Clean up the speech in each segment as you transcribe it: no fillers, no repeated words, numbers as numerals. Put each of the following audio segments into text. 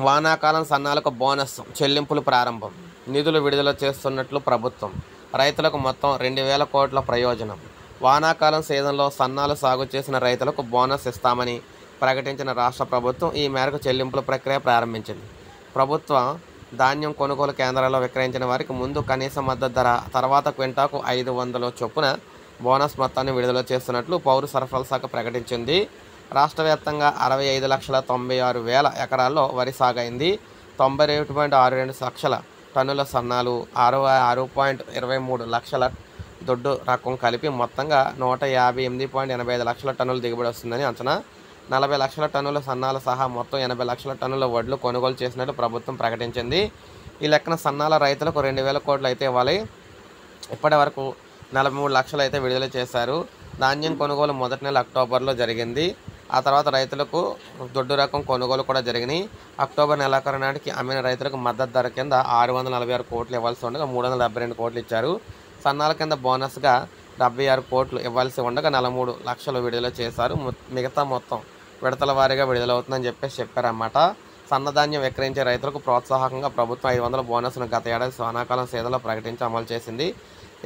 వానాకాలం సన్నాలకు బోనస్ చెల్లింపులు ప్రారంభం. నిధులు విడుదల చేస్తున్నట్లు ప్రభుత్వం. రైతులకు మొత్తం 2,000 కోట్ల ప్రయోజనం. వానాకాలం సీజన్లో సన్నాలు సాగు చేసిన రైతులకు బోనస్ ఇస్తామని ప్రకటించిన రాష్ట్ర ప్రభుత్వం ఈ మేరకు చెల్లింపుల ప్రక్రియ ప్రారంభించింది. ప్రభుత్వ ధాన్యం కొనుగోలు కేంద్రాల్లో విక్రయించిన వారికి ముందు కనీస మద్దతు ధర, తర్వాత క్వింటాకు 500 చొప్పున బోనస్ మొత్తాన్ని విడుదల చేస్తున్నట్లు పౌర సరఫరాల శాఖ ప్రకటించింది. రాష్ట్ర వ్యాప్తంగా 65,96,000 ఎకరాల్లో వరి సాగైంది. 92.62 లక్షల టన్నుల సన్నాలు, 66.23 లక్షల దొడ్డు రకం కలిపి మొత్తంగా 158.85 లక్షల టన్నుల దిగుబడి వస్తుందని అంచనా. 40 లక్షల టన్నుల సన్నాలు సహా మొత్తం 80 లక్షల టన్నుల వడ్లు కొనుగోలు చేసినట్టు ప్రభుత్వం ప్రకటించింది. ఈ లెక్కన సన్నాల రైతులకు 2,000 కోట్లు అయితే ఇవ్వాలి. ఇప్పటి వరకు 43 లక్షలు అయితే విడుదల చేశారు. ధాన్యం కొనుగోలు మొదటి నెల అక్టోబర్లో జరిగింది. ఆ తర్వాత రైతులకు దొడ్డు రకం కొనుగోలు కూడా జరిగినాయి. అక్టోబర్ నెలాఖరు నాటికి అమ్మిన రైతులకు మద్దతు ధర కింద 646 కోట్లు ఇవ్వాల్సి ఉండగా 372 కోట్లు ఇచ్చారు. సన్నాల కింద బోనస్గా 76 కోట్లు ఇవ్వాల్సి ఉండగా 43 లక్షలు విడుదల చేశారు. మిగతా మొత్తం విడతల వారీగా విడుదలవుతుందని చెప్పారన్నమాట. సన్నధాన్యం విక్రయించే రైతులకు ప్రోత్సాహకంగా ప్రభుత్వం 500 బోనస్ను గత ఏడాది వానాకాలం సీజన్లో ప్రకటించి అమలు చేసింది.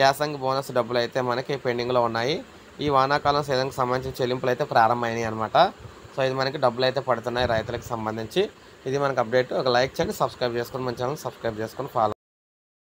యాసంగి బోనస్ డబ్బులు అయితే మనకి పెండింగ్లో ఉన్నాయి. ఈ వానాకాలం సీజన్కి సంబంధించిన చెల్లింపులు అయితే ప్రారంభమైనాయి అనమాట. సో ఇది మనకి డబ్బులు అయితే పడుతున్నాయి రైతులకు సంబంధించి. ఇది మనకు అప్డేట్. ఒక లైక్ చేయండి, సబ్స్క్రైబ్ చేసుకొని మన ఛానల్ సబ్స్క్రైబ్ చేసుకొని ఫాలో